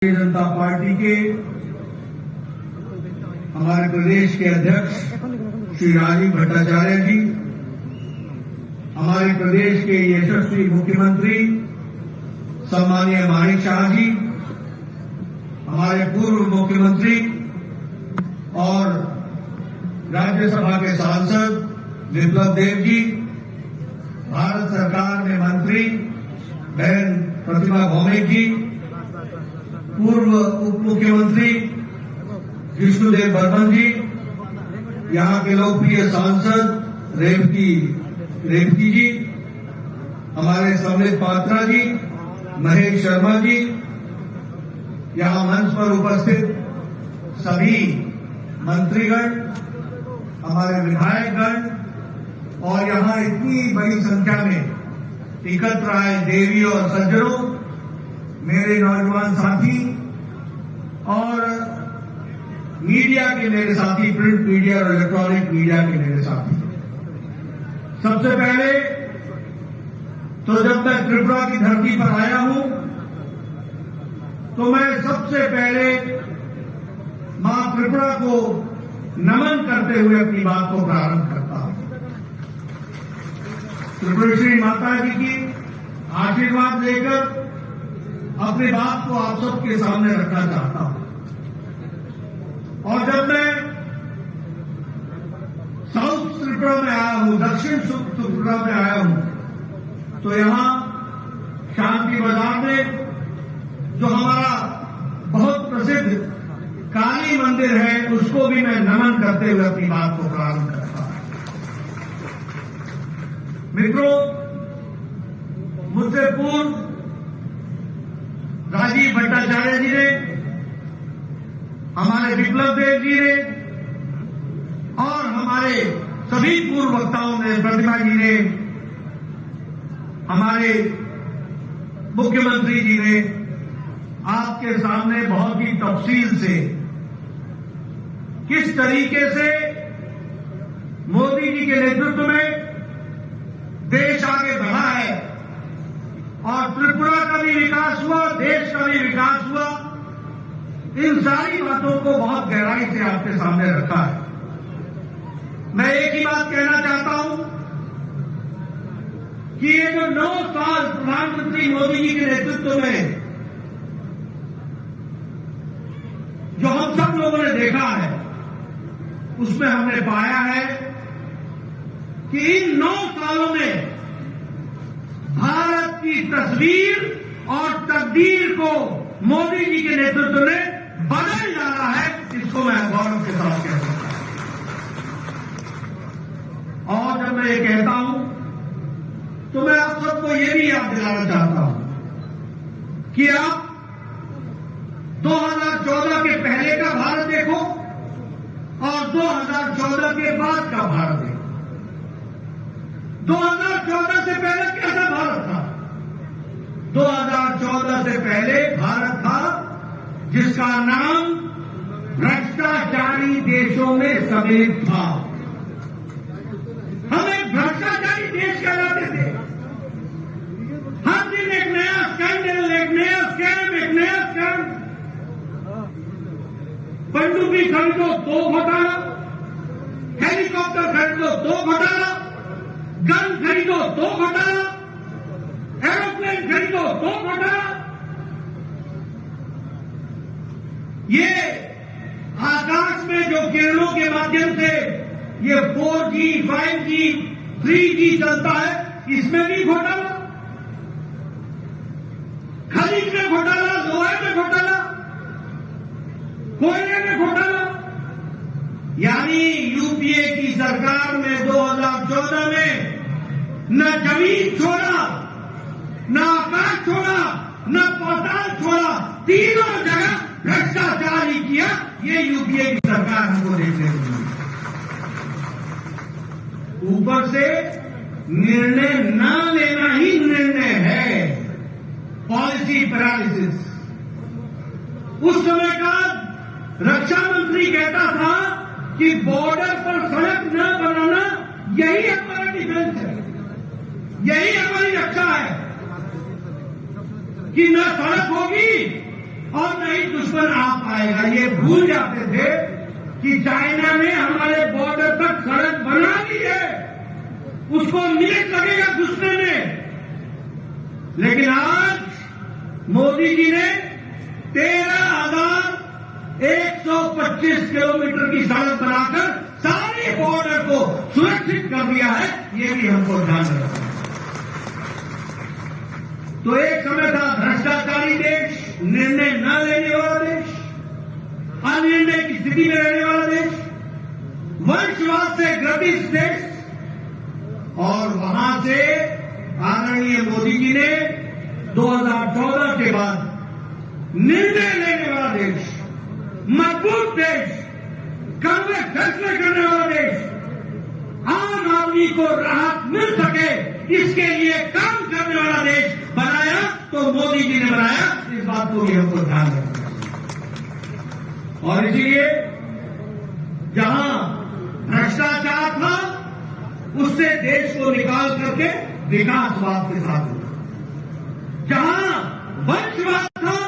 Bharatiya Janata party के हमारे प्रदेश के अध्यक्ष श्री राजीव भट्टाचार्य जी, हमारे प्रदेश के यशस्वी मुख्यमंत्री सम्मानीय माणिक शाह जी, हमारे पूर्व मुख्यमंत्री और राज्यसभा के सांसद विप्लव देव जी, भारत सरकार में मंत्री बहन प्रतिमा भौमिक जी, पूर्व उप मुख्यमंत्री विष्णुदेव बर्मन जी, यहाँ के लोकप्रिय सांसद रेवती जी, हमारे सम्मित पात्रा जी, महेश शर्मा जी, यहाँ मंच पर उपस्थित सभी मंत्रीगण, हमारे विधायकगण और यहाँ इतनी बड़ी संख्या में एकत्र आए देवी और सज्जनों, मेरे नौजवान साथी और मीडिया के मेरे साथी, प्रिंट मीडिया और इलेक्ट्रॉनिक मीडिया के मेरे साथी। सबसे पहले तो जब मैं त्रिपुरा की धरती पर आया हूं तो मैं सबसे पहले मां त्रिपुरा को नमन करते हुए अपनी बात को प्रारंभ करता हूं। त्रिपुरेश्वरी माता जी की आशीर्वाद लेकर अपनी बात को आप सबके सामने रखना चाहता हूं। और जब मैं साउथ त्रिपुरा में आया हूं, दक्षिण त्रिपुरा में आया हूं, तो यहां शांति बाजार में जो हमारा बहुत प्रसिद्ध काली मंदिर है, उसको भी मैं नमन करते हुए अपनी बात को प्रारंभ करता हूं। मित्रों, मुझसे पूर्व राजीव भट्टाचार्य जी ने, हमारे विप्लव देव जी ने और हमारे सभी पूर्व वक्ताओं ने, प्रतिमा जी ने, हमारे मुख्यमंत्री जी ने आपके सामने बहुत ही तफसील से किस तरीके से मोदी जी के नेतृत्व में देश आगे बढ़ा है और त्रिपुरा का भी विकास हुआ, देश का भी विकास हुआ, इन सारी बातों को बहुत गहराई से आपके सामने रखा है। मैं एक ही बात कहना चाहता हूं कि ये जो 9 साल प्रधानमंत्री मोदी जी के नेतृत्व में जो हम सब लोगों ने देखा है, उसमें हमने पाया है कि इन 9 सालों में भारत की तस्वीर और तकदीर को मोदी जी के नेतृत्व में बदल डाला है। इसको मैं गौरव के साथ कह सकता हूं। और जब मैं ये कहता हूं तो मैं आप सबको ये भी याद दिलाना चाहता हूं कि आप 2014 के पहले का भारत देखो और 2014 के बाद का भारत देखो। 2014 से पहले कैसा भारत था? 2014 से पहले भारत था जिसका नाम भ्रष्टाचारी देशों में समेत था। हम एक भ्रष्टाचारी देश कहलाते थे। हर दिन एक नया स्कैंडल, एक नया स्कैम, एक नया स्कैम। पनडुब्बी खरीदो तो घोटाला, हेलीकॉप्टर खरीदो तो घोटाला, गन खरीदो तो घोटाला, एरोप्लेन खरीदो तो घोटाला। ये आकाश में जो किरणों के माध्यम से ये 4G, 5G, 3G चलता है, इसमें भी घोटाला। खनिज में घोटाला, लोहे में घोटाला, कोयले में घोटाला। यानी यूपीए की सरकार में 2014 में न जमीन छोड़ा, न आकाश छोड़ा, न पाताल छोड़ा, तीनों जगह भ्रष्टाचार ही किया। ये यूपीए की सरकार हमको देखने को मिली। ऊपर से निर्णय न लेना ही निर्णय है, पॉलिसी पैरालिसिस। उस समय का रक्षा मंत्री कहता था कि बॉर्डर पर सड़क न बनाना यही हमारा डिफेंस है, यही हमारी रक्षा है। कि न सड़क होगी और न ही दुश्मन आ पाएगा। ये भूल जाते थे कि चाइना ने हमारे बॉर्डर तक सड़क बना दी है, उसको मिनट लगेगा घुसने में। लेकिन आज मोदी जी ने 13,125 किलोमीटर की सड़क बनाकर सारे बॉर्डर को सुरक्षित कर दिया है। ये भी हमको ध्यान रखना है। तो एक समय था भ्रष्टाचारी देश, निर्णय न लेने वाला देश, अनिर्णय की स्थिति में रहने वाला देश, वंशवाद से ग्रसित देश, और वहां से आदरणीय मोदी जी ने 2014 के बाद निर्णय लेने वाला देश, मजबूत देश, कड़वे फैसले करने वाला देश, आम आदमी को राहत मिल सके इसके लिए काम करने वाला देश बनाया। तो मोदी जी ने बनाया, इस बात को भी हमको ध्यान रखना है। और इसीलिए जहां भ्रष्टाचार था उससे देश को निकाल करके विकासवाद के साथ होगा। जहां वंशवाद था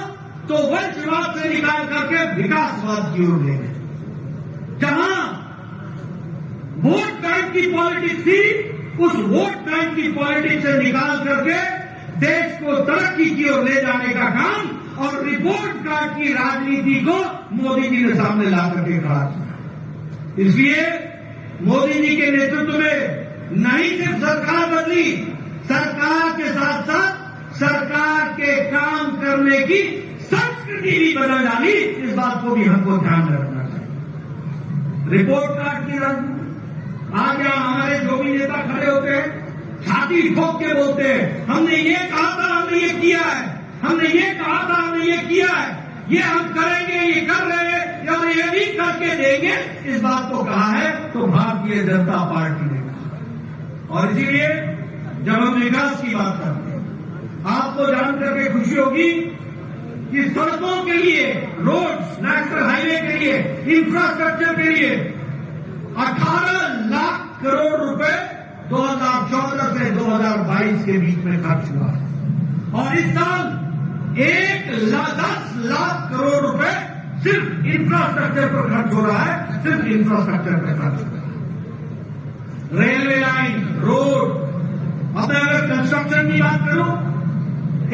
तो वंशवाद से निकाल करके विकासवाद की ओर ले गए। जहां वोट बैंक की पॉलिटिक्स थी उस वोट बैंक की पॉलिटिक्स से निकाल करके देश को तरक्की की ओर ले जाने का काम और रिपोर्ट कार्ड की राजनीति को मोदी जी ने सामने ला करके खड़ा किया। इसलिए मोदी जी के नेतृत्व में नहीं सिर्फ सरकार बदली, सरकार के साथ साथ सरकार के काम करने की संस्कृति भी बदल डाली। इस बात को भी हमको ध्यान रखना चाहिए। रिपोर्ट कार्ड की राजनीति, आज यहां हमारे जो भी नेता खड़े होते हैं छाती ठोक के बोलते हैं हमने ये कहा था, हमने ये किया है, हमने ये कहा था, हमने ये किया है, ये हम करेंगे, ये कर रहे हैं और ये भी करके देंगे। इस बात को कहा है तो भारतीय जनता पार्टी ने कहा। और इसीलिए जब हम विकास की बात करते हैं, आपको जान करके खुशी होगी कि सड़कों के लिए, रोड्स, नेशनल हाईवे के लिए, इंफ्रास्ट्रक्चर के लिए 18 लाख करोड़ रुपए 2014 से 2022 के बीच में खर्च हुआ है। और इस साल 10 लाख करोड़ रुपए सिर्फ इंफ्रास्ट्रक्चर पर खर्च हो रहा है, सिर्फ इंफ्रास्ट्रक्चर पर खर्च हो रहा है। रेलवे लाइन, रोड, अब मैं अगर कंस्ट्रक्शन की बात करूं,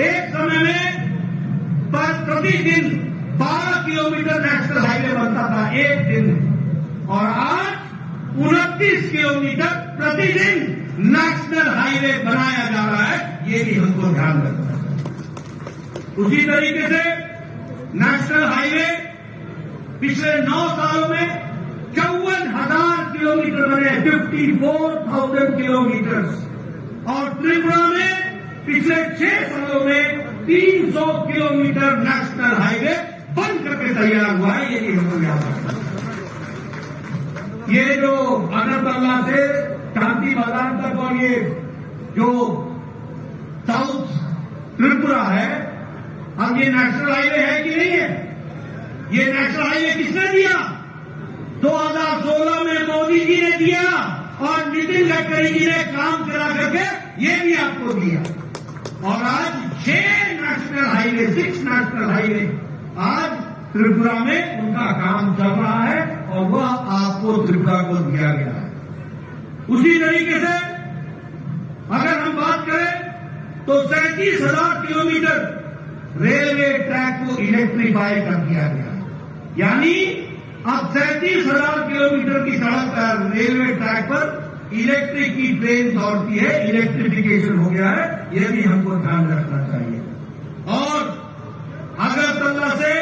एक समय में प्रतिदिन 12 किलोमीटर नेशनल हाईवे बनता था एक दिन में, और आज 29 किलोमीटर प्रतिदिन नेशनल हाईवे बनाया जा रहा है। ये भी हमको ध्यान रखना है। उसी तरीके से नेशनल हाईवे पिछले 9 सालों में 54,000 किलोमीटर बने, 54,000 किलोमीटर। और त्रिपुरा में पिछले 6 सालों में 300 किलोमीटर नेशनल हाईवे बन करके तैयार हुआ है। ये भी हमको याद रखना है। ये जो अगरतला से शांति बाजार तक और ये जो साउथ त्रिपुरा है, अब ये नेशनल हाईवे है कि नहीं है? ये नेशनल हाईवे किसने दिया? 2016 में मोदी जी ने दिया और नितिन गडकरी जी ने काम करा करके ये भी आपको दिया। और आज 6 नेशनल हाईवे आज त्रिपुरा में उनका काम चल रहा है और वह आपको त्रिपुरा को दिया गया है। उसी तरीके से अगर हम बात करें तो 37,000 किलोमीटर रेलवे ट्रैक को इलेक्ट्रीफाई कर दिया गया, यानी अब 37,000 किलोमीटर की सड़क रेलवे ट्रैक पर इलेक्ट्रिक की ट्रेन दौड़ती है, इलेक्ट्रिफिकेशन हो गया है। यह भी हमको ध्यान रखना चाहिए। और अगरतला से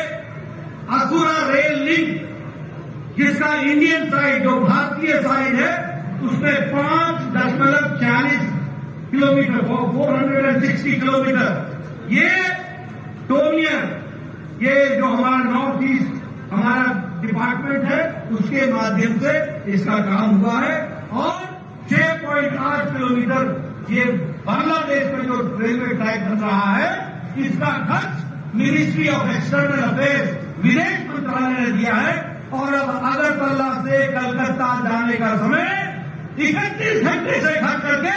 अकुरा रेल लिंक, जिसका इंडियन साइड जो भारतीय साइड है उसमें 5.40 किलोमीटर 460 किलोमीटर, ये टोनियर, ये जो हमारा नॉर्थ ईस्ट हमारा डिपार्टमेंट है उसके माध्यम से इसका काम हुआ है। और 6.8 किलोमीटर ये बांग्लादेश में जो रेलवे ट्रैक बन रहा है, इसका खर्च मिनिस्ट्री ऑफ एक्सटर्नल अफेयर्स, विदेश मंत्रालय ने दिया है। और अब अगरतला से कलकत्ता जाने का समय 31 घंटे से घट करके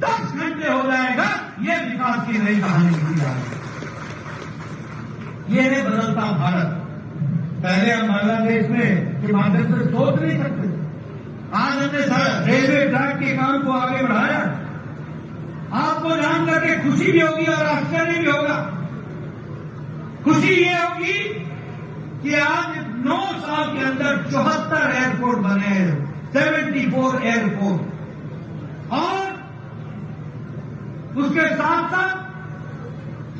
10 घंटे हो जाएगा। ये विकास की नई कहानी की जा रही है। ये है बदलता भारत। पहले हम बांग्लादेश में के माध्यम से सोच नहीं सकते। आज हमने रेलवे ट्रैक के काम को आगे बढ़ाया। आपको जान करके खुशी भी होगी और आश्चर्य भी होगा। खुशी ये होगी कि आज 9 साल के अंदर 74 एयरपोर्ट बने हैं, 74 एयरपोर्ट, और उसके साथ साथ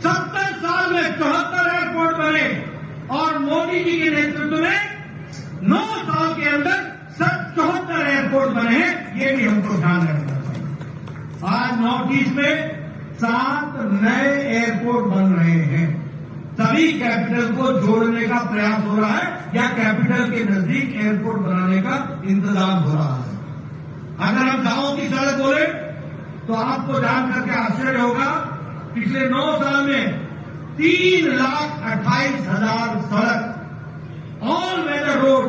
70 साल में 74 एयरपोर्ट बने, और मोदी जी के नेतृत्व में 9 साल के अंदर 74 एयरपोर्ट बने हैं। ये भी हमको ध्यान रखना चाहिए। आज नॉर्थ ईस्ट में 7 नए एयरपोर्ट बन रहे हैं। सभी कैपिटल को जोड़ने का प्रयास हो रहा है या कैपिटल के नजदीक एयरपोर्ट बनाने का इंतजाम हो रहा है। अगर हम गांव की सड़क बोले तो आपको जान करके आश्चर्य होगा, पिछले 9 साल में 3,28,000 सड़क ऑल वेदर रोड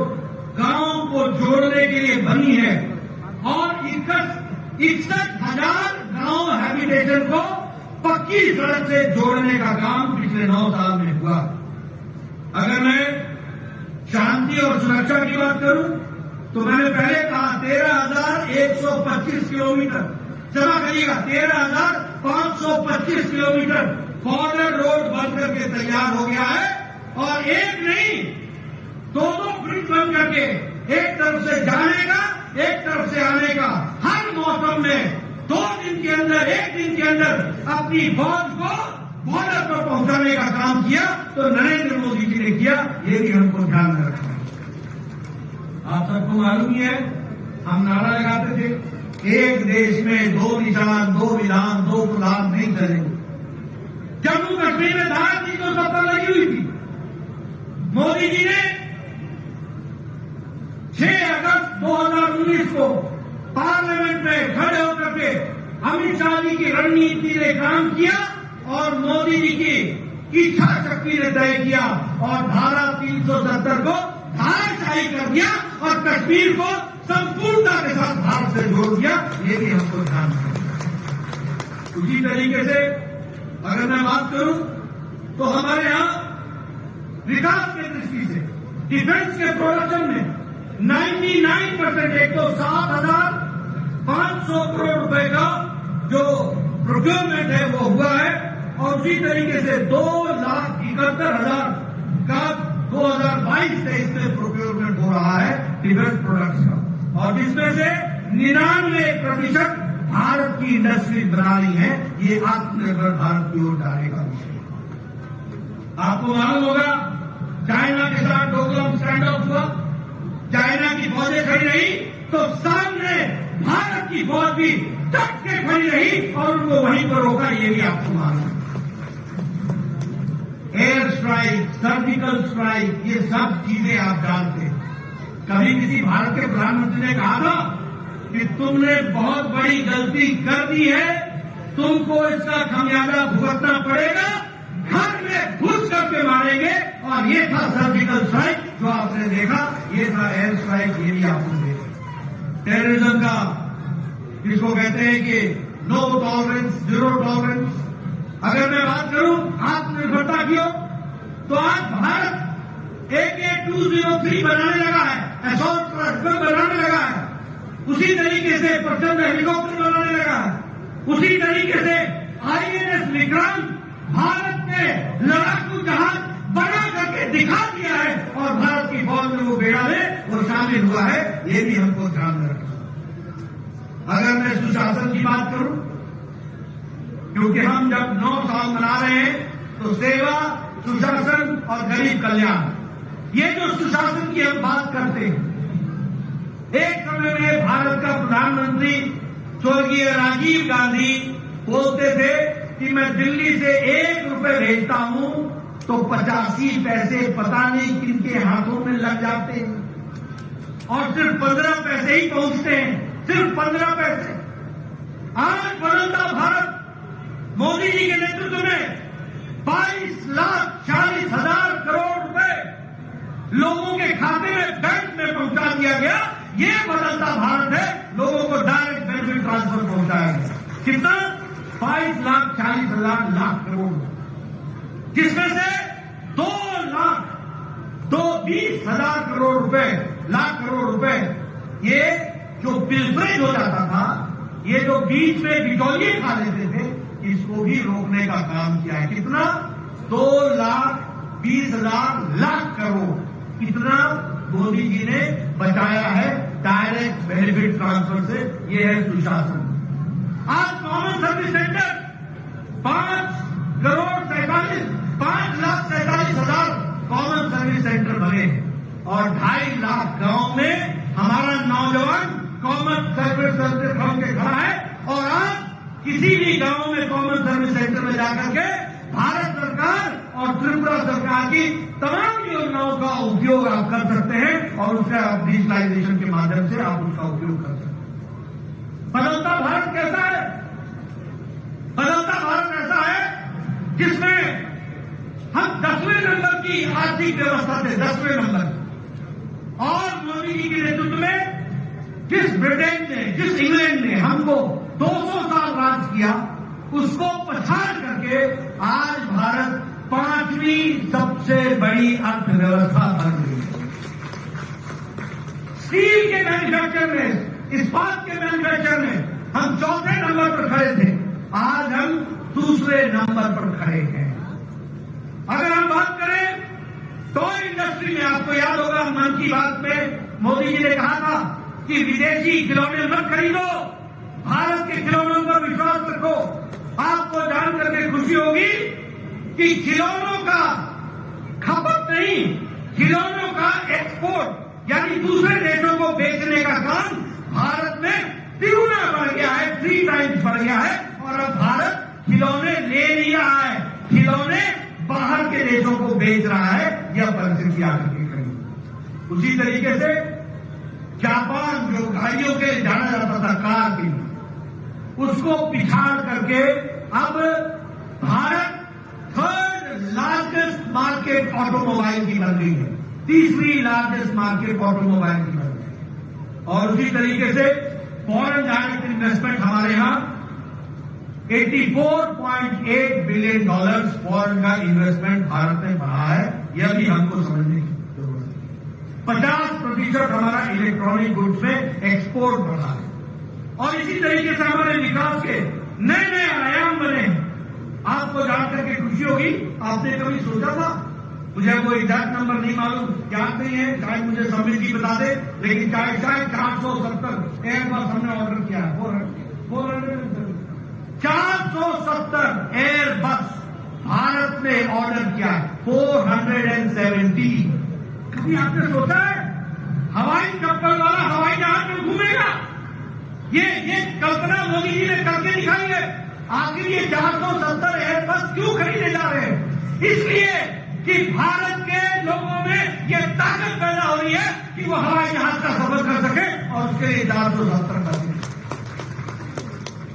गांव को जोड़ने के लिए बनी है, और 61,000 गांव हैबिटेशन को पक्की सड़क से जोड़ने का काम पिछले 9 साल में हुआ। अगर मैं शांति और सुरक्षा की बात करूं तो मैंने पहले कहा 13,125 किलोमीटर, क्षमा करिएगा 13,525 किलोमीटर बॉर्डर रोड बन करके तैयार हो गया है, और एक नहीं 2 ब्रिज बन करके, एक तरफ से जाने का, एक तरफ से आने का, हर मौसम में 2 दिन के अंदर, 1 दिन के अंदर अपनी फौज को बॉर्डर पर पहुंचाने का काम किया। तो नरेंद्र मोदी जी ने किया, ये भी हमको ध्यान में रखना है। आप सबको मालूम ही है, हम नारा लगाते थे, एक देश में 2 निशान, 2 विधान, 2 प्रधान नहीं चलेंगे। जम्मू कश्मीर में धारा 370 लगी हुई थी। मोदी जी ने 6 अगस्त 2019 को पार्लियामेंट में खड़े होकर के अमित शाह जी की रणनीति ने काम किया, और मोदी जी की इच्छा शक्ति ने तय किया, और धारा 370 को धाराशाही कर दिया, और कश्मीर को संपूर्णता के साथ भारत से जोड़ दिया। ये भी हमको ध्यान रखना। उसी तरीके से अगर मैं बात करूं तो हमारे यहां विकास की दृष्टि से डिफेंस के प्रोडक्शन में 99% एक तो 7,500 करोड़ रुपए का जो प्रोक्योरमेंट है वो हुआ है, और उसी तरीके से 2,71,000 का 2022-23 में प्रोक्योरमेंट हो रहा है डिफेंस प्रोडक्ट्स का, और जिसमें से 99% भारत की इंडस्ट्री बना रही है। ये आत्मनिर्भर भारत की ओर जाने का विषय है। आपको मालूम होगा, चाइना के साथ डोकलाम स्टैंड ऑफ हुआ, चाइना की फौजें खड़ी रही तो सामने भारत की फौज भी डट के खड़ी रही और उनको वहीं पर रोका। ये भी आपको मालूम। एयर स्ट्राइक, सर्जिकल स्ट्राइक, ये सब चीजें आप जानते हैं। कभी किसी भारत के प्रधानमंत्री ने कहा था कि तुमने बहुत बड़ी गलती कर दी है, तुमको इसका खमियाजा भुगतना पड़ेगा, घर में घुस करके मारेंगे। और ये था सर्जिकल स्ट्राइक जो आपने देखा, ये था एयर स्ट्राइक, ये भी आपने देखा। टेररिज्म का जिसको कहते हैं कि नो टॉलरेंस, जीरो टॉलरेंस। अगर मैं बात करूं आत्मनिर्भरता की, तो आज भारत AK-203 बनाने लगा है, असॉल्ट राइफल बनाने लगा है, उसी तरीके से प्रचंड हेलीकॉप्टर बनाने लगा है, उसी तरीके से INS विक्रांत भारत ने लड़ाकू जहाज बना करके दिखा दिया है, और भारत की फौज में वो बेड़ा में वो शामिल हुआ है। ये भी हमको ध्यान में रखना। अगर मैं सुशासन की बात करूं, क्योंकि हम जब 9 साल मना रहे हैं तो सेवा, सुशासन और गरीब कल्याण, ये जो सुशासन की हम बात करते हैं, एक समय में भारत का प्रधानमंत्री स्वर्गीय राजीव गांधी बोलते थे कि मैं दिल्ली से 1 रुपए भेजता हूं तो 85 पैसे पता नहीं किनके हाथों में लग जाते हैं, और सिर्फ 15 पैसे ही पहुंचते हैं, सिर्फ 15 पैसे। आज बदलता भारत मोदी जी के नेतृत्व में 22,40,000 करोड़ रुपए लोगों के खाते में, बैंक में पहुंचा दिया गया। ये बदलता भारत है, लोगों को डायरेक्ट बेनिफिट ट्रांसफर पहुंचाया गया। कितना? 22,40,000 करोड़, जिसमें से 2 20,000 करोड़ रुपए, लाख करोड़ रुपए, ये जो पिलफरेज हो जाता था, ये जो बीच में बिचौलिए खा लेते थे, इसको भी रोकने का काम किया है। कितना? 2,20,000 लाख करोड़, इतना मोदी जी ने बचाया है डायरेक्ट बेनिफिट ट्रांसफर से। ये है सुशासन। आज common service centre 5,47,000 common service centre बने और 2.5 लाख गांव में हमारा नौजवान कॉमन सर्विस सेंटर खोल के खड़ा है। और आज किसी भी गांव में कॉमन सर्विस सेंटर में जाकर के भारत सरकार और त्रिपुरा सरकार की तमाम योजनाओं का उपयोग आप कर सकते हैं और उसका डिजिटलाइजेशन के माध्यम से आप उसका उपयोग कर सकते हैं। बदलता भारत कैसा है? बदलता भारत ऐसा है जिसमें हम 10वें नंबर की आर्थिक व्यवस्था थे, 10वें नंबर। और मोदी जी के नेतृत्व में जिस ब्रिटेन ने, जिस इंग्लैंड ने हमको 200 साल राज किया, उसको पछाड़ करके आज भारत 5वीं सबसे बड़ी अर्थव्यवस्था बन गई है। स्टील के मैन्युफैक्चर में, इस्पात के मैन्युफैक्चर में हम 4थे नंबर पर खड़े थे, आज हम 2रे नंबर पर खड़े हैं। अगर हम बात करें टॉय इंडस्ट्री में, आपको याद होगा मन की बात में मोदी जी ने कहा था कि विदेशी खिलौने मत खरीदो, भारत के खिलौनों पर विश्वास रखो। आपको जान करके खुशी होगी कि खिलौनों का खपत नहीं, खिलौनों का एक्सपोर्ट यानी दूसरे देशों को बेचने का काम भारत में तिगुना बढ़ गया है, 3 टाइम्स बढ़ गया है। और अब भारत खिलौने ले नहीं रहा है, खिलौने बाहर के देशों को बेच रहा है। यह परिस्थिति आकर के खड़ी। उसी तरीके से जापान, जो गाड़ियों के जाना जाता था कार के, उसको पिछाड़ करके अब Bharat 3rd largest market automobile की बन गई है, 3री लार्जेस्ट मार्केट ऑटोमोबाइल की बन गई है। और उसी तरीके से फॉरेन डायरेक्ट इन्वेस्टमेंट हमारे यहां $84.8 बिलियन फॉरेन का इन्वेस्टमेंट भारत में बढ़ा है। यह भी हमको समझने की जरूरत है। 50% हमारा इलेक्ट्रॉनिक गुड्स में एक्सपोर्ट बढ़ा है। और इसी तरीके से हमारे विकास के नए नए आयाम बने हैं। आपको जानकर के खुशी होगी, आपने कभी सोचा था? मुझे वो एग्जैक्ट नंबर नहीं मालूम, याद नहीं है, शायद मुझे समिति जी बता दे, लेकिन शायद 470 एयरबस हमने ऑर्डर किया है। 470 एयरबस भारत ने ऑर्डर किया है, 470। कभी आपने सोचा है हवाई चप्पल वाला हवाई जहाज में घूमेगा? ये कल्पना मोदी जी ने करके दिखाई है। आखिर ये 470 एयरबस क्यों खरीदे जा रहे हैं? इसलिए कि भारत के लोगों में ये ताकत पैदा हो रही है कि वो हवाई जहाज का सफर कर सके और उसके लिए 470 बसें।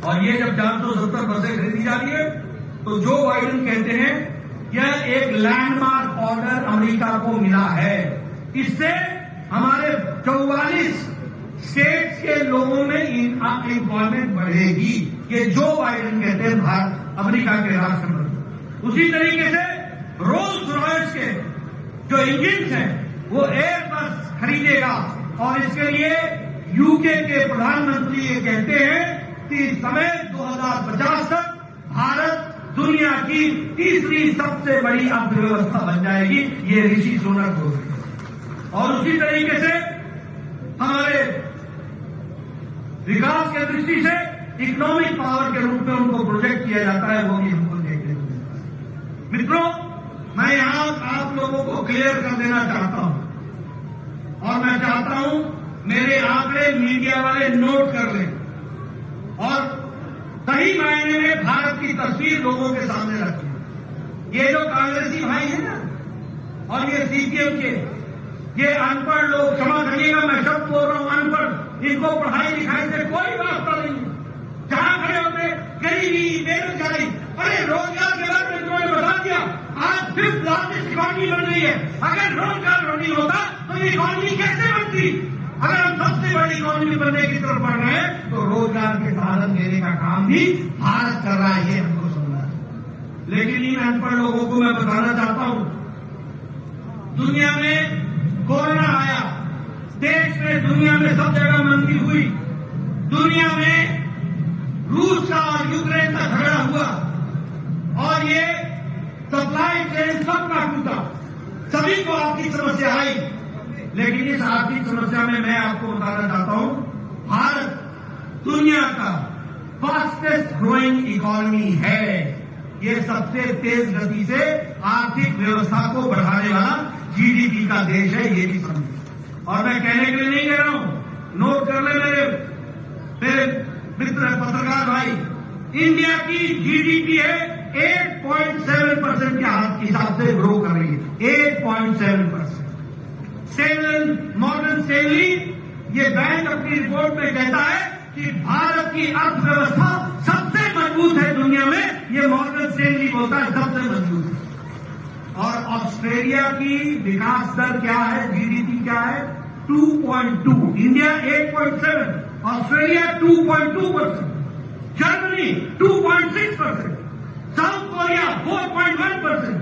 और ये जब 470 बसें खरीदी जा रही है तो जो बाइडेन कहते हैं यह एक लैंडमार्क ऑर्डर अमेरिका को मिला है। इससे हमारे 44 स्टेट्स के लोगों में एम्प्लॉयमेंट बढ़ेगी। ये जो बाइडेन कहते हैं भारत अमेरिका के राष्ट्रपति। उसी तरीके से रोल्स रॉयस के जो इंजिन हैं वो एयरबस खरीदेगा और इसके लिए यूके के प्रधानमंत्री ये कहते हैं कि इस समय 2050 तक भारत दुनिया की 3री सबसे बड़ी अर्थव्यवस्था बन जाएगी। ये ऋषि सुनक हो रही है। और उसी तरीके से हमारे विकास के दृष्टि से इकोनॉमिक पावर के रूप में उनको प्रोजेक्ट किया जाता है, वो भी हमको देखने को मिलता है। मित्रों, मैं यहां आप लोगों को क्लियर कर देना चाहता हूं और मैं चाहता हूं मेरे आंकड़े मीडिया वाले नोट कर लें और सही मायने में भारत की तस्वीर लोगों के सामने रखें। ये जो कांग्रेसी भाई हैं ना और ये सीपीएम के, ये अनपढ़ लोग, क्षमा करिएगा मैं शब्द बोल रहा हूं अनपढ़, इनको पढ़ाई लिखाई से कोई वास्ता नहीं। जहां खड़े होते गरीबी, बेरोजगारी, अरे रोजगार के बारे में उन्होंने बता दिया। आज 5th लार्जेस्ट इकॉनमी बन रही है। अगर रोजगार नहीं होता तो ये इकॉनमी कैसे बनती? अगर हम सबसे बड़ी इकॉनमी बनने की तरफ बढ़ रहे हैं तो रोजगार के साधन देने का काम भी भारत कर रहा है, ये हमको समझना है। लेकिन इन अनपढ़ लोगों को मैं बताना चाहता हूं, दुनिया में कोरोना आया, देश में दुनिया में सब जगह मंदी हुई, दुनिया में रूस का और यूक्रेन का झगड़ा हुआ और ये सप्लाई चेन सबका टूटा, सभी को आर्थिक समस्या आई। लेकिन इस आर्थिक समस्या में मैं आपको बताना चाहता हूं, भारत दुनिया का फास्टेस्ट ग्रोइंग इकोनॉमी है। ये सबसे तेज गति से आर्थिक व्यवस्था को बढ़ाने वाला जीडीपी का देश है, ये भी समझिए। और मैं कहने के लिए नहीं कह रहा हूं, नोट कर ले मेरे मित्र पत्रकार भाई, इंडिया की जीडीपी है 8.7% के हिसाब से ग्रो कर रही है, 8.7%। मॉर्गन स्टैनली ये बैंक अपनी रिपोर्ट में कहता है कि भारत की अर्थव्यवस्था सबसे मजबूत है दुनिया में, ये मॉर्गन स्टैनली बोलता है सबसे मजबूत है। और ऑस्ट्रेलिया की विकास दर क्या है, जीडीपी क्या है, 2.2, India 8.7, Australia 2.2%, Germany 2.6%, south Korea 4.1%,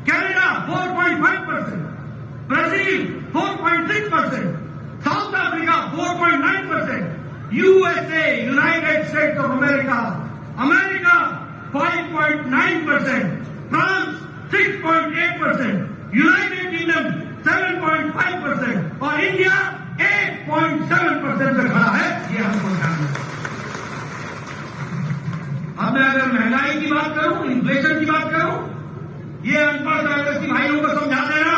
Canada 4.5%, Brazil 4.6%, south Africa 4.9%, USA United states of America 5.9%, France 6.8%, United kingdom 7.5% और इंडिया 8.7% पे खड़ा है। ये हमको ध्यान रखना। अब मैं अगर महंगाई की बात करूं, इन्फ्लेशन की बात करूं, ये अनपढ़ कांग्रेसी भाइयों को समझा देना,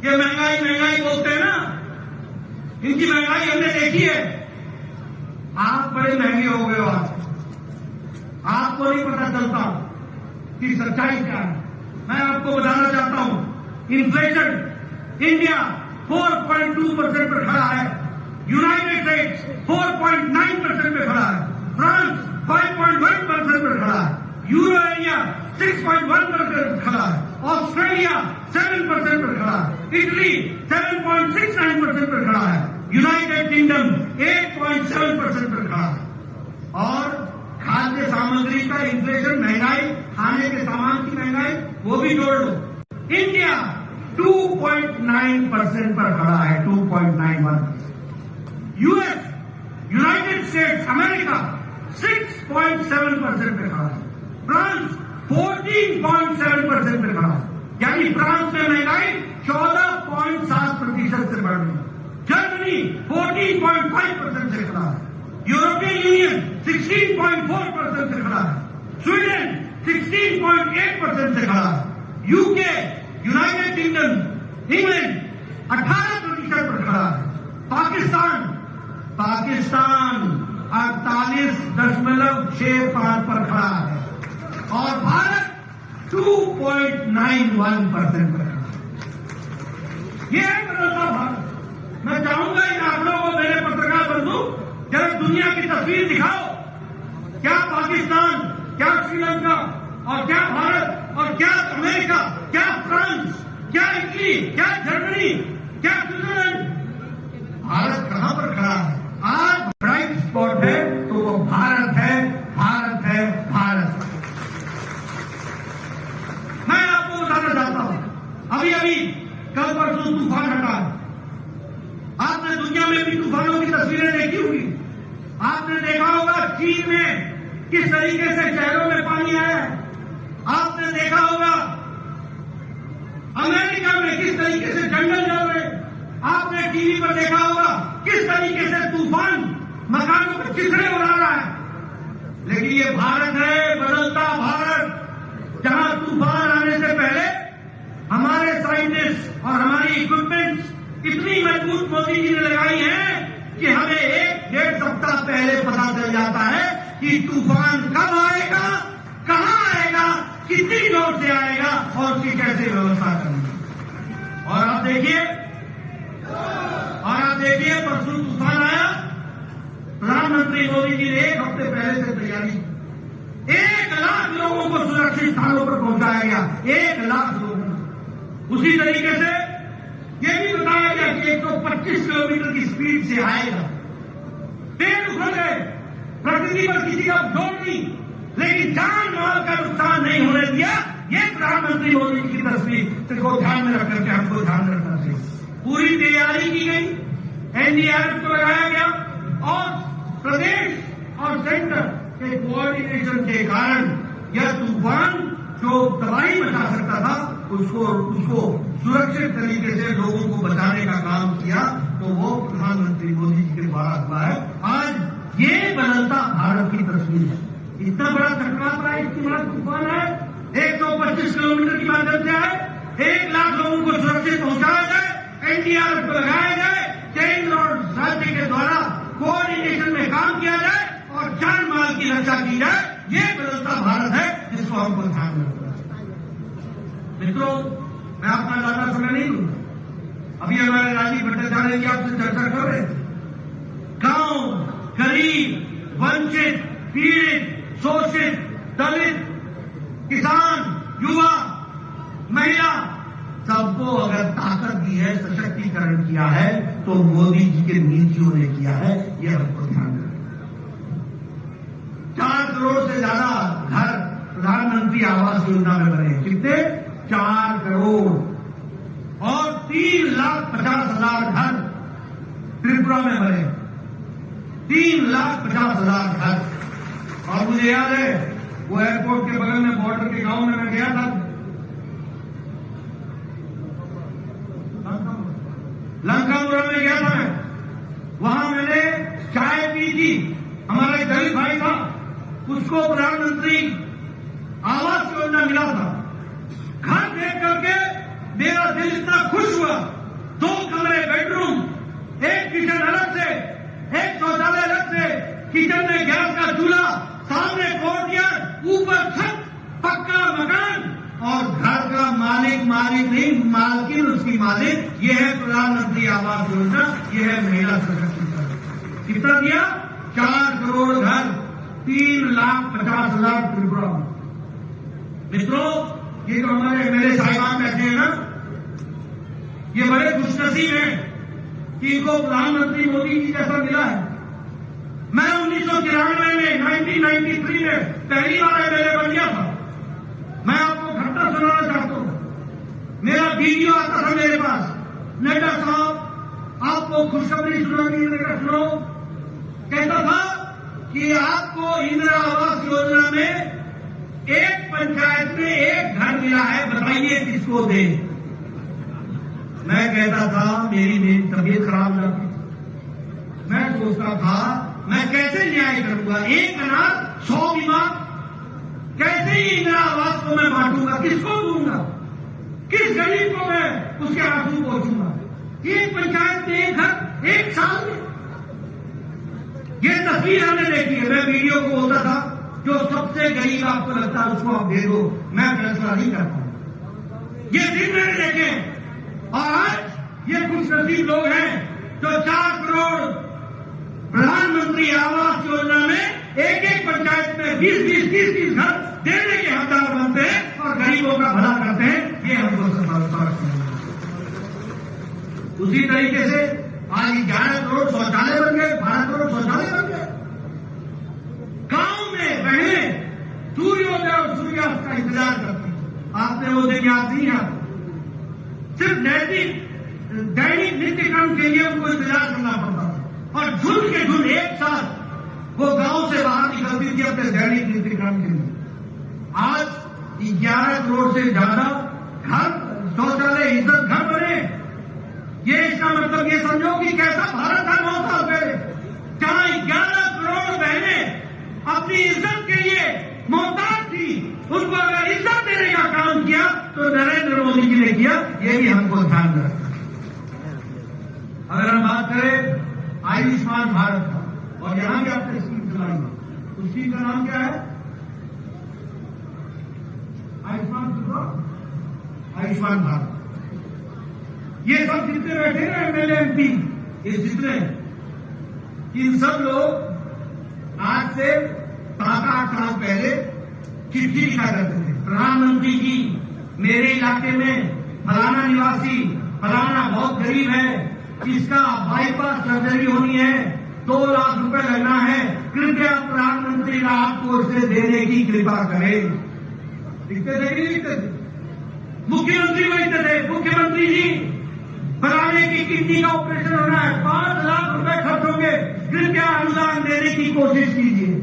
ये महंगाई बोलते हैं ना, इनकी महंगाई हमने देखी है। आप बड़े महंगे हो गए हो आज, आपको नहीं पता चलता कि सच्चाई क्या है। मैं आपको बताना चाहता हूं, इन्फ्लेशन इंडिया 4.2% पर खड़ा है, यूनाइटेड स्टेट्स 4.9% पे खड़ा है, फ्रांस 5.1% पर खड़ा है, यूरो एरिया 6.1% पर खड़ा है, ऑस्ट्रेलिया 7% पर खड़ा है, इटली 7.69% पर खड़ा है, यूनाइटेड किंगडम 8.7% पर खड़ा है। और खाद्य सामग्री का इन्फ्लेशन, महंगाई, खाने के सामान की महंगाई, वो भी जोड़ लो, इंडिया 2.9% पर खड़ा है, 2.91%। यूएस यूनाइटेड स्टेट्स अमेरिका 6.7% पे खड़ा है, फ्रांस 14.7% पे खड़ा है, यानी फ्रांस में महंगाई 14.7% से बढ़ रही है, जर्मनी 14.5% से खड़ा है, यूरोपियन यूनियन 16.4% से खड़ा है, स्वीडन 16.8% से खड़ा है, यूके यूनाइटेड किंगडम इंग्लैंड 18% पर खड़ा है, पाकिस्तान 48.65 पर खड़ा है और भारत 2.91% पर खड़ा है। ये है बदलता भारत। मैं चाहूंगा इन आंकड़ों को मेरे पत्रकार बंधु जरा दुनिया की तस्वीर दिखाओ, क्या पाकिस्तान, क्या श्रीलंका और क्या भारत और क्या अमेरिका, क्या फ्रांस, क्या इटली, क्या जर्मनी, क्या स्विट्जरलैंड, भारत कहां पर खड़ा है? आज ब्राइट स्पॉट है तो वो भारत है, भारत है, भारत। मैं आपको बताना चाहता हूं, अभी अभी कल परसों तूफान हटा है। आपने दुनिया में भी तूफानों की तस्वीरें देखी होगी। आपने देखा होगा चीन में किस तरीके से शहरों में पानी आया है। आपने देखा होगा अमेरिका में किस तरीके से जंगल जल रहे। आपने टीवी पर देखा होगा किस तरीके से तूफान मकानों पर चिथड़े उड़ा रहा है। लेकिन ये भारत है, बदलता भारत, जहां तूफान आने से पहले हमारे साइंटिस्ट और हमारी इक्विपमेंट्स इतनी मजबूत मोदी जी ने लगाई है कि हमें 1-1.5 सप्ताह पहले पता चल जाता है कि तूफान कब आएगा, कहां आएगा, कितनी जोर से आएगा और उसकी कैसे व्यवस्था करनी। और आप देखिए परसों तूफान आया, प्रधानमंत्री मोदी जी ने 1 हफ्ते पहले से तैयारी, 1 लाख लोगों को सुरक्षित स्थानों पर पहुंचाया गया, 1 लाख लोगों को। उसी तरीके से यह भी बताया गया कि 125 किलोमीटर की स्पीड से आएगा। पेड़ उखड़ गए, प्रकृति पर किसी का जोर नहीं, लेकिन जान माल का नुकसान नहीं होने दिया। ये प्रधानमंत्री मोदी जी की तस्वीर को ध्यान में रखकर के हमको ध्यान रखना चाहिए। एनडीआरएफ को लगाया गया और प्रदेश और सेंटर के कोऑर्डिनेशन के कारण यह तूफान जो तबाही मचा सकता था उसको सुरक्षित तरीके से लोगों को बचाने का काम किया, तो वो प्रधानमंत्री मोदी जी के द्वारा हुआ है। आज ये बदलता भारत की तस्वीर है। इतना बड़ा चक्रवात रहा है, इतनी बड़ा तूफान है, 125 किलोमीटर की माध्यम से आए, 1 लाख लोगों को सुरक्षित पहुंचाया जाए, एनडीआरएफ को लगाया जाए, केंद्र और राज्य के द्वारा कोऑर्डिनेशन में काम किया जाए और जान माल की रक्षा की जाए। ये बदलता भारत है जिसको हमको ध्यान में रखना है। मित्रों, मैं अपना ज्यादा समय नहीं लूंगा। अभी हमारे राजीव भट्टाचार्य जी आपसे चर्चा कर रहे थे। गांव, गरीब, वंचित, पीड़ित, शोषित, दलित, किसान, युवा, महिला, सबको अगर ताकत दी है, सशक्तिकरण किया है, तो मोदी जी के नीतियों ने किया है। यह हमको ध्यान रखना। 4 करोड़ से ज्यादा घर प्रधानमंत्री आवास योजना में बने। कितने? 4 करोड़। और 3,50,000 घर त्रिपुरा में बने। 3,50,000 घर। और मुझे याद है वो एयरपोर्ट के बगल में बॉर्डर के गांव में मैं गया था, लंकापुरा में गया था मैं। वहां मैंने चाय पी थी। हमारा एक दलित भाई था, उसको प्रधानमंत्री आवास योजना मिला था। घर देख करके मेरा दिल इतना खुश हुआ। 2 कमरे, बेडरूम, 1 किचन अलग से, 1 शौचालय अलग से, किचन में गैस का चूल्हा, सामने कोर्टयार्ड, ऊपर छत, पक्का मकान और घर का मालिक नहीं, मालकिन उसकी मालिक। यह है प्रधानमंत्री आवास योजना, यह है महिला सशक्तिकरण। कितना दिया? 4 करोड़ घर, 3,50,000 त्रिपुरा। मित्रों, ये जो हमारे एमएलए साहिबान बैठे हैं ना, ये बड़े खुशनसीब हैं कि इनको प्रधानमंत्री मोदी जी जैसा मिला है। मैं 1993 में 1993 में पहली बार एमएलए बन गया था। मैं आपको घटना सुनाना चाहता हूं। मेरा वीडियो आता था मेरे पास, नड्डा साहब आपको खुशखबरी सुनानी है, सुनो। कहता था कि आपको इंदिरा आवास योजना में एक पंचायत में 1 घर मिला है, बताइए किसको दे। मैं कहता था मेरी तबीयत खराब हो जाती। मैं सोचता था मैं कैसे न्याय करूंगा, 1 अनाथ 100 बीमार, कैसे ही इंदिरा आवास को मैं बांटूंगा, किसको दूंगा, किस गरीब को मैं उसके आंसू पहुंचूंगा। 1 पंचायत में 1 घर 1 साल में। ये तस्वीर हमने देखी है। मैं वीडियो को बोलता था जो सबसे गरीब आपको लगता है उसको आप दे दो, मैं फैसला नहीं करता। ये दिन मैंने देखे और आज ये खुशनसीब लोग हैं जो 4 करोड़ प्रधानमंत्री आवास योजना में 1-1 पंचायत में 20-20, 30-30 घर देने के हकदार बनते हैं और गरीबों का भला करते हैं। ये हमको समझता है। उसी तरीके से आज 11 करोड़ शौचालय बन गए, 12 करोड़ शौचालय बन गए। गांव में बहनें सूर्योदय और सूर्यास्त का इंतजार करती। आपने वो दिन याद नहीं है? सिर्फ दैनिक नित्य कर्म के लिए उनको इंतजार करना पड़ता था और झुंड के झुंड एक साथ वो गांव से बाहर निकलती थी अपने दैनिक नित्य कर्म के लिए। आज 11 करोड़ से ज्यादा घर, शौचालय, इज्जत घर बने। ये इसका मतलब ये समझो कि कैसा भारत था 9 साल पहले, जहां 11 करोड़ बहनें अपनी इज्जत के लिए मोहताज थी। उनको अगर इज्जत देने का काम किया तो नरेंद्र मोदी जी ने किया। ये भी हमको ध्यान में रखना। अगर हम बात करें आयुष्मान भारत का, और यहां भी आपने स्कीम चलाई, उस स्कीम का नाम क्या है? आयुष्मान भारत। ये सब जितने बैठे हैं एमएलए एमपी, ये जितने, इन सब लोग आज से 7-8 साल पहले चिट्ठी लिखा करते थे, प्रधानमंत्री जी मेरे इलाके में फलाना निवासी, फलाना बहुत गरीब है, इसका बाईपास सर्जरी होनी है, 2 लाख रुपए लगना है, कृपया प्रधानमंत्री राहत कोष से देने की कृपा करें। लिखते थे कि लिखते थे? मुख्यमंत्री लिखते थे, मुख्यमंत्री जी फलाने की किडनी का ऑपरेशन होना है, 5 लाख कृपया अनुदान देने की कोशिश कीजिए।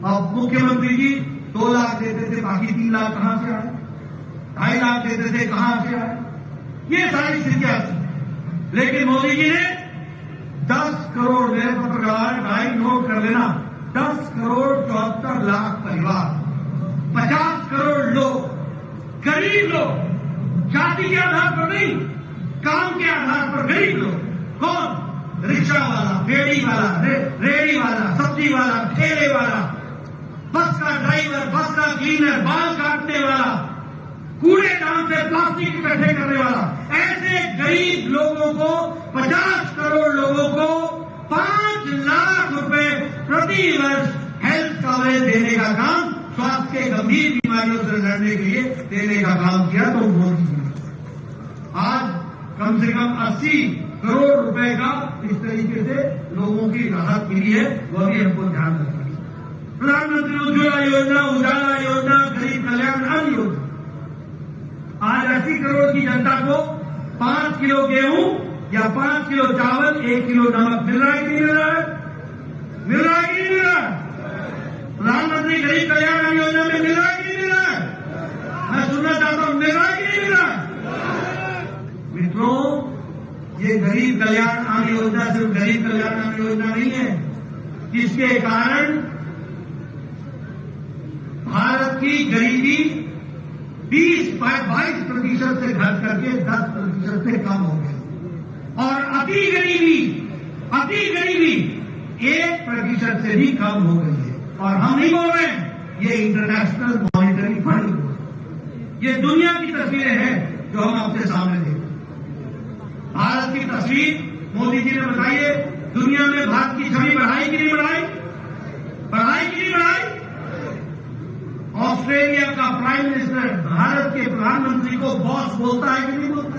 अब मुख्यमंत्री जी 2 लाख देते थे, बाकी 3 लाख कहां से आए? 2.5 लाख देते थे, कहां से आए? ये सारी स्थितियां थी। लेकिन मोदी जी ने 10 करोड़, मेरे पत्रकार भाई नोट कर लेना, 10 करोड़ 74 लाख परिवार, 50 करोड़ लोग, गरीब लोग, जाति के आधार पर नहीं, काम के आधार पर गरीब लोग। कौन? रिक्शा वाला, फेरी वाला, रेहड़ी वाला, सब्जी वाला, ठेले वाला, बस का ड्राइवर, बस का क्लीनर, बाल काटने वाला, कूड़ेदान से प्लास्टिक इकट्ठे करने वाला, ऐसे गरीब लोगों को, 50 करोड़ लोगों को 5 लाख रुपए प्रति वर्ष हेल्थ कवरेज देने का काम, स्वास्थ्य के गंभीर बीमारियों से लड़ने के लिए देने का काम किया। तो मोदी जी आज कम से कम 80 करोड़ रुपए का इस तरीके से लोगों की राहत मिली है, वह भी हमको ध्यान रखना है। प्रधानमंत्री उज्ज्वला योजना, उजाला योजना, गरीब कल्याण अन्न योजना, आज 80 करोड़ की जनता को 5 किलो गेहूं या 5 किलो चावल, 1 किलो नमक मिल रहा है कि नहीं मिल रहा है? मिल रहा है कि नहीं मिल रहा है? प्रधानमंत्री गरीब कल्याण अन्न योजना में मिल रहा है कि नहीं मिल रहा है? मैं सुनना चाहता हूं, मिल रहा है कि नहीं मिल रहा है? मित्रों, ये गरीब कल्याण अन्न योजना सिर्फ गरीब कल्याण अन्न योजना नहीं है, जिसके कारण भारत की गरीबी 22% से घट करके 10% से कम हो गई और अति गरीबी 1% से भी कम हो गई है। और हम नहीं बोल रहे हैं, ये इंटरनेशनल मॉनिटरी फंड बोल रहे हैं। ये दुनिया की तस्वीरें हैं जो हम आपके सामने देखते हैं। भारत की तस्वीर मोदी जी ने बताई है, दुनिया में भारत की छवि बढ़ाई कि नहीं बढ़ाई? बढ़ाई कि नहीं बढ़ाई? ऑस्ट्रेलिया का प्राइम मिनिस्टर भारत के प्रधानमंत्री को बॉस बोलता है कि नहीं बोलता?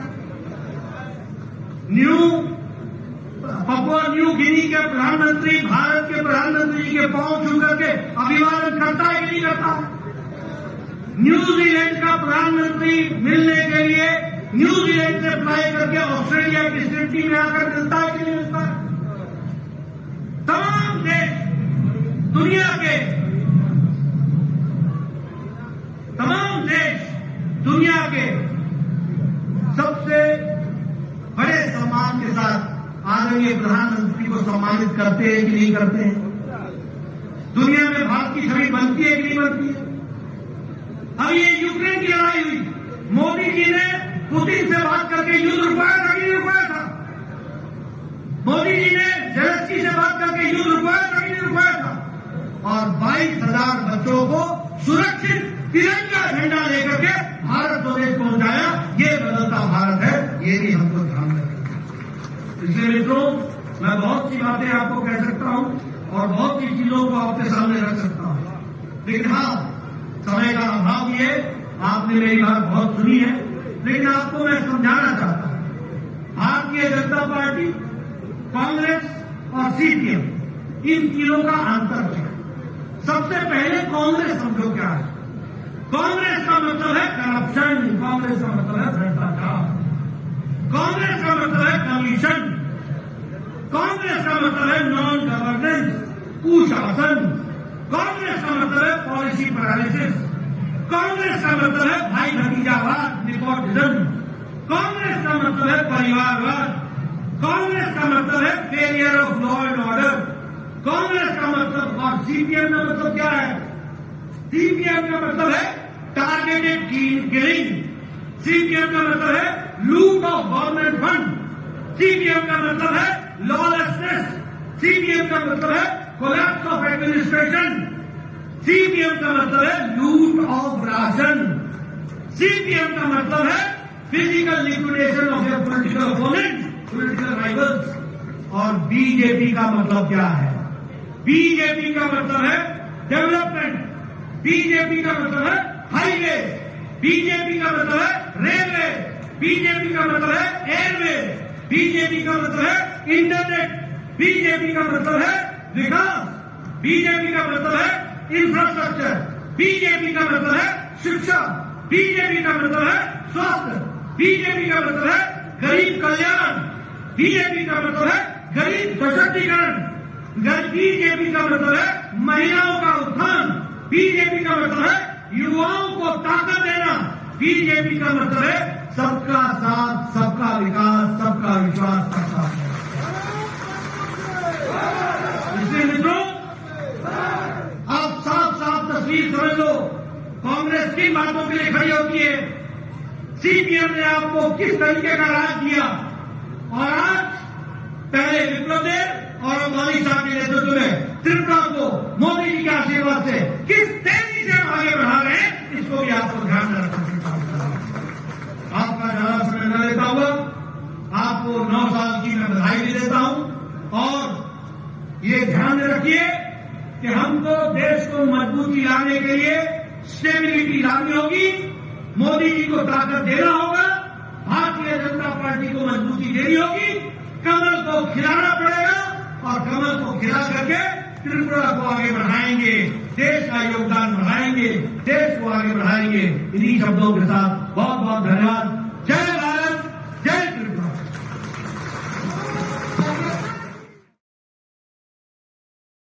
पपुआ न्यू गिनी के प्रधानमंत्री भारत के प्रधानमंत्री के पांव छू करके अभिवादन करता है कि नहीं करता? न्यूजीलैंड का प्रधानमंत्री मिलने के लिए न्यूजीलैंड से फ्लाई करके ऑस्ट्रेलिया की सिटी में आकर मिलता है कि नहीं मिलता? तमाम देश, दुनिया के तमाम देश, दुनिया के सबसे बड़े सम्मान के साथ आदरणीय प्रधानमंत्री को सम्मानित करते हैं कि नहीं करते हैं? दुनिया में भारत की छवि बनती है कि नहीं बनती है? अब ये यूक्रेन की लड़ाई हुई, मोदी जी ने पुतिन से बात करके युद्ध रुकवाया था कि नहीं रुकवाया था? मोदी जी ने जेलेंस्की से बात करके युद्ध रुकवाया था कि नहीं रुकवाया था? और 22,000 बच्चों को सुरक्षित तिरंगा झंडा लेकर के भारत स्वदेश पहुंचाया। ये बदलता भारत है, ये भी हमको ध्यान रखना है। इसलिए मित्रों, मैं बहुत सी बातें आपको कह सकता हूं और बहुत सी चीजों को आपके सामने रख सकता हूं, लेकिन हाँ, समय का अभाव भी है। आपने मेरी बात बहुत सुनी है, लेकिन आपको मैं समझाना चाहता हूं, भारतीय जनता पार्टी, कांग्रेस और सीपीएम, इन तीनों का अंतर क्या है? सबसे पहले कांग्रेस समझो क्या है। कांग्रेस का मतलब है करप्शन, कांग्रेस का मतलब है भ्रष्टाचार, कांग्रेस का मतलब है कमीशन, कांग्रेस का मतलब है नॉन गवर्नेंस, कुशासन, कांग्रेस का मतलब है पॉलिसी पैरालिसिस, कांग्रेस का मतलब है भाई भतीजावाद, नेपोटिज्म, कांग्रेस का मतलब है परिवारवाद, कांग्रेस का मतलब है failure of law and order, Congress का मतलब, और सीपीएम का मतलब क्या है? सीपीएम का मतलब है टारगेटेड किलिंग, सीपीएम का मतलब है लूट ऑफ गवर्नमेंट फंड, सीपीएम का मतलब है लॉलेसनेस, सीपीएम का मतलब है कोलैप्स ऑफ एडमिनिस्ट्रेशन, सीपीएम का मतलब है लूट ऑफ राशन, सीपीएम का मतलब है physical liquidation of your political opponent, political rivals. और बीजेपी का मतलब क्या है? बीजेपी का मतलब है डेवलपमेंट, बीजेपी का मतलब है हाईवे, बीजेपी का मतलब है रेलवे, बीजेपी का मतलब है एयरवे, बीजेपी का मतलब है इंटरनेट, बीजेपी का मतलब है विकास, बीजेपी का मतलब है इंफ्रास्ट्रक्चर, बीजेपी का मतलब है शिक्षा, बीजेपी का मतलब है स्वास्थ्य, बीजेपी का मतलब है गरीब कल्याण, बीजेपी का मतलब है गरीब सशक्तिकरण, बीजेपी का मतलब है महिलाओं का उत्थान, बीजेपी का मतलब है युवाओं को ताकत देना, बीजेपी का मतलब है सबका साथ, सबका विकास, सबका विश्वास का साथ। इसलिए मित्रों, आप साफ साफ तस्वीर समझ लो, कांग्रेस किन बातों के लिए खड़ी होती है, सीपीएम ने आपको किस तरीके का राज दिया, और आज पहले विप्लव देव और अम्बानी साहब के नेतृत्व में त्रिपुरा को मोदी जी के आशीर्वाद से किस तेजी से आगे बढ़ा रहे हैं, इसको भी आपको ध्यान में रखना है। आपका ज्यादा समय न लेता हुआ आपको 9 साल की मैं बधाई भी देता हूं, और ये ध्यान में रखिए कि हमको देश को मजबूती लाने के लिए स्टेबिलिटी लानी होगी, मोदी जी को ताकत देना होगा, भारतीय जनता पार्टी को मजबूती देनी होगी, कमल को खिलाना पड़ेगा, और कमल को खिला करके त्रिपुरा को आगे बढ़ाएंगे, देश का योगदान बढ़ाएंगे, देश को आगे बढ़ाएंगे। इन्हीं शब्दों के साथ बहुत बहुत धन्यवाद। जय